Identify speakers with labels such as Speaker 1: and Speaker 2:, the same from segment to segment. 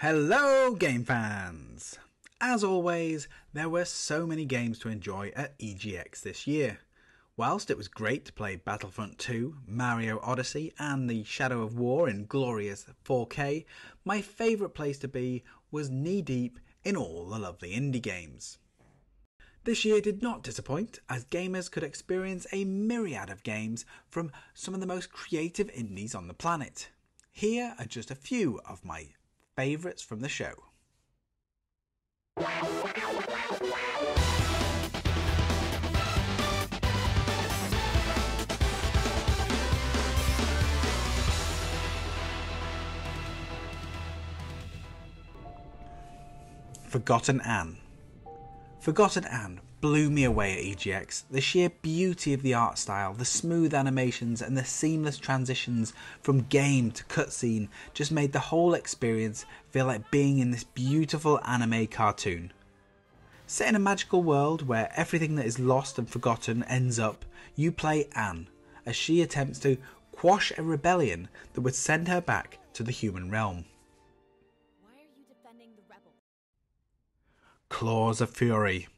Speaker 1: Hello game fans! As always, there were so many games to enjoy at EGX this year. Whilst it was great to play Battlefront 2, Mario Odyssey and the Shadow of War in glorious 4K, my favourite place to be was knee-deep in all the lovely indie games. This year did not disappoint, as gamers could experience a myriad of games from some of the most creative indies on the planet. Here are just a few of my favourites from the show. Forgotten Anne. Forgotten Anne blew me away at EGX. The sheer beauty of the art style, the smooth animations and the seamless transitions from game to cutscene just made the whole experience feel like being in this beautiful anime cartoon. Set in a magical world where everything that is lost and forgotten ends up, you play Anne as she attempts to quash a rebellion that would send her back to the human realm. Claws of Fury.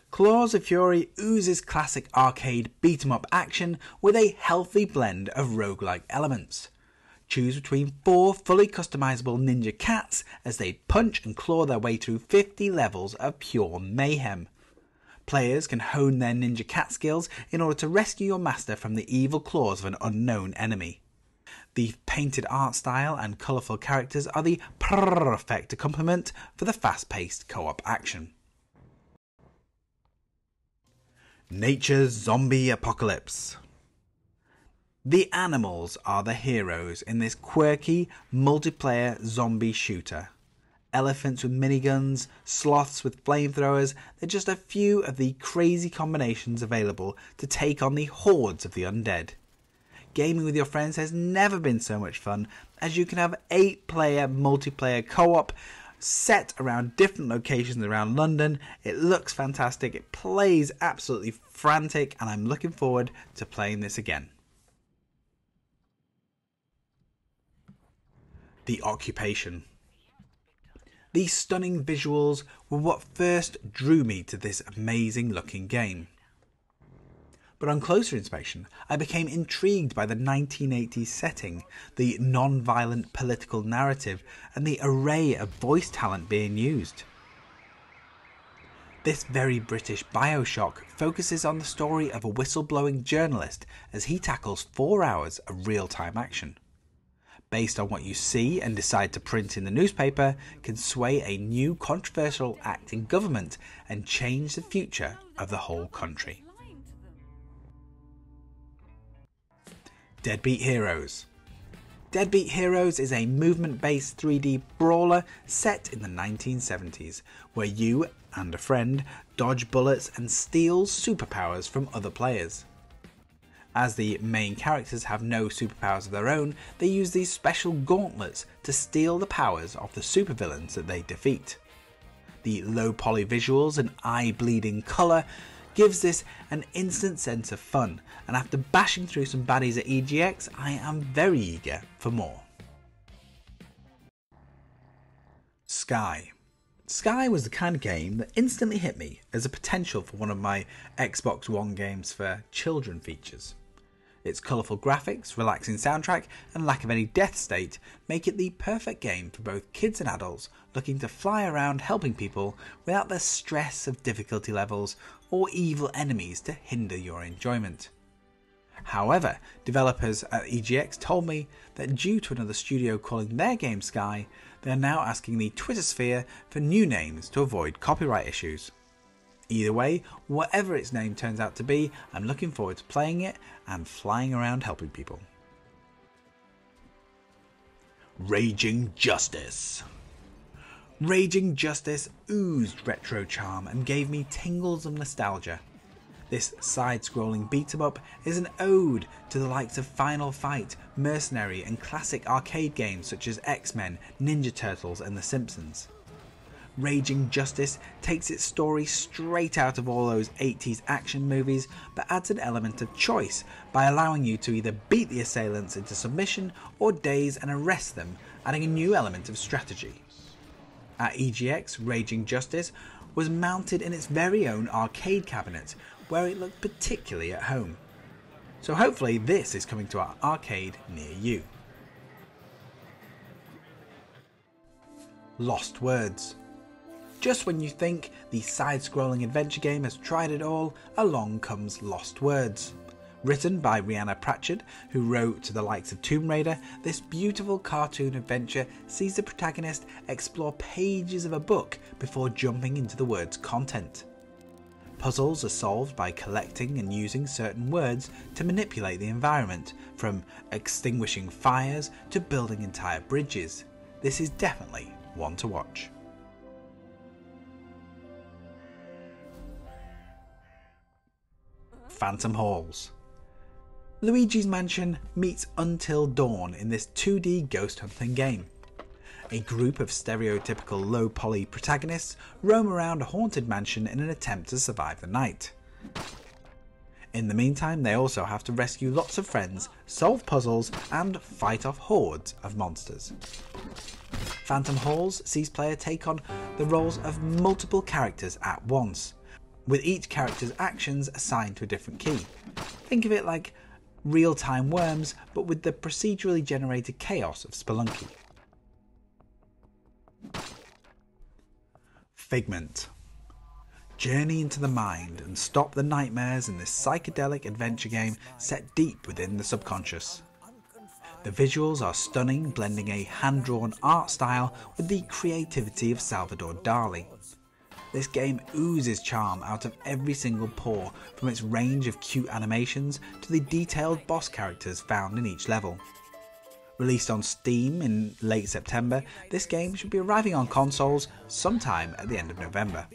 Speaker 1: Claws of Fury oozes classic arcade beat-em-up action with a healthy blend of roguelike elements. Choose between 4 fully customizable ninja cats as they punch and claw their way through 50 levels of pure mayhem. Players can hone their ninja cat skills in order to rescue your master from the evil claws of an unknown enemy. The painted art style and colourful characters are the perfect accompaniment for the fast-paced co-op action. Nature's Zombie Apocalypse. The animals are the heroes in this quirky, multiplayer zombie shooter. Elephants with miniguns, sloths with flamethrowers, they're just a few of the crazy combinations available to take on the hordes of the undead. Gaming with your friends has never been so much fun, as you can have 8-player multiplayer co-op set around different locations around London. It looks fantastic, it plays absolutely frantic, and I'm looking forward to playing this again. The Occupation. These stunning visuals were what first drew me to this amazing looking game. But on closer inspection, I became intrigued by the 1980s setting, the non-violent political narrative, and the array of voice talent being used. This very British Bioshock focuses on the story of a whistleblowing journalist as he tackles 4 hours of real-time action. Based on what you see and decide to print in the newspaper, can sway a new controversial act in government and change the future of the whole country. Deadbeat Heroes. Deadbeat Heroes is a movement-based 3D brawler set in the 1970s, where you and a friend dodge bullets and steal superpowers from other players. As the main characters have no superpowers of their own, they use these special gauntlets to steal the powers of the supervillains that they defeat. The low poly visuals and eye-bleeding colour gives this an instant sense of fun, and after bashing through some baddies at EGX, I am very eager for more. Sky. Sky was the kind of game that instantly hit me as a potential for one of my Xbox One games for children features. Its colourful graphics, relaxing soundtrack and lack of any death state make it the perfect game for both kids and adults looking to fly around helping people without the stress of difficulty levels or evil enemies to hinder your enjoyment. However, developers at EGX told me that due to another studio calling their game Sky, they are now asking the Twitter sphere for new names to avoid copyright issues. Either way, whatever its name turns out to be, I'm looking forward to playing it and flying around helping people. Raging Justice. Raging Justice oozed retro charm and gave me tingles of nostalgia. This side-scrolling beat-em-up is an ode to the likes of Final Fight, Mercenary and classic arcade games such as X-Men, Ninja Turtles and The Simpsons. Raging Justice takes its story straight out of all those 80s action movies, but adds an element of choice by allowing you to either beat the assailants into submission or daze and arrest them adding a new element of strategy. At EGX, Raging Justice was mounted in its very own arcade cabinet, where it looked particularly at home. So hopefully this is coming to our arcade near you. Lost Words. Just when you think the side-scrolling adventure game has tried it all, along comes Lost Words. Written by Rhianna Pratchett, who wrote to the likes of Tomb Raider, this beautiful cartoon adventure sees the protagonist explore pages of a book before jumping into the word's content. Puzzles are solved by collecting and using certain words to manipulate the environment, from extinguishing fires to building entire bridges. This is definitely one to watch. Phantom Halls. Luigi's Mansion meets Until Dawn in this 2D ghost hunting game. A group of stereotypical low-poly protagonists roam around a haunted mansion in an attempt to survive the night. In the meantime, they also have to rescue lots of friends, solve puzzles, and fight off hordes of monsters. Phantom Halls sees player take on the roles of multiple characters at once, with each character's actions assigned to a different key. Think of it like real-time Worms, but with the procedurally generated chaos of Spelunky. Figment. Journey into the mind and stop the nightmares in this psychedelic adventure game set deep within the subconscious. The visuals are stunning, blending a hand-drawn art style with the creativity of Salvador Dali. This game oozes charm out of every single pore, from its range of cute animations to the detailed boss characters found in each level. Released on Steam in late September, this game should be arriving on consoles sometime at the end of November.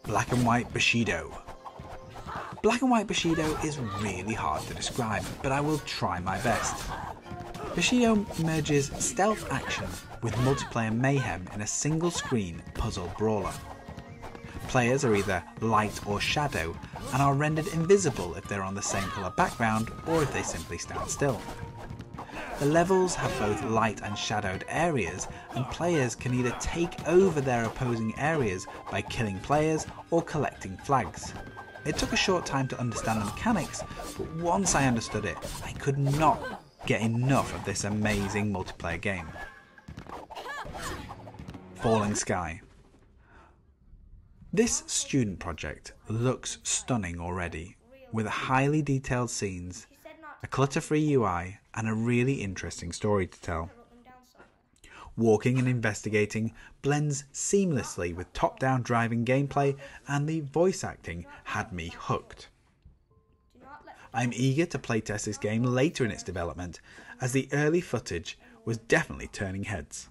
Speaker 1: Black and White Bushido. Black and White Bushido is really hard to describe, but I will try my best. Bushido merges stealth action with multiplayer mayhem in a single screen puzzle brawler. Players are either light or shadow and are rendered invisible if they're on the same colour background or if they simply stand still. The levels have both light and shadowed areas, and players can either take over their opposing areas by killing players or collecting flags. It took a short time to understand the mechanics, but once I understood it, I could not get enough of this amazing multiplayer game. Falling Sky. This student project looks stunning already, with highly detailed scenes, a clutter-free UI, and a really interesting story to tell. Walking and investigating blends seamlessly with top-down driving gameplay, and the voice acting had me hooked. I'm eager to playtest this game later in its development, as the early footage was definitely turning heads.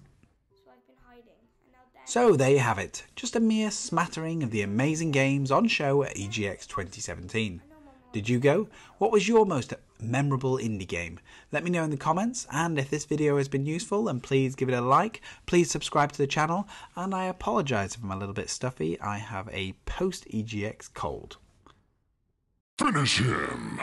Speaker 1: So there you have it, just a mere smattering of the amazing games on show at EGX 2017. Did you go? What was your most memorable indie game? Let me know in the comments, and if this video has been useful, then please give it a like, please subscribe to the channel, and I apologise if I'm a little bit stuffy. I have a post-EGX cold.
Speaker 2: Finish him!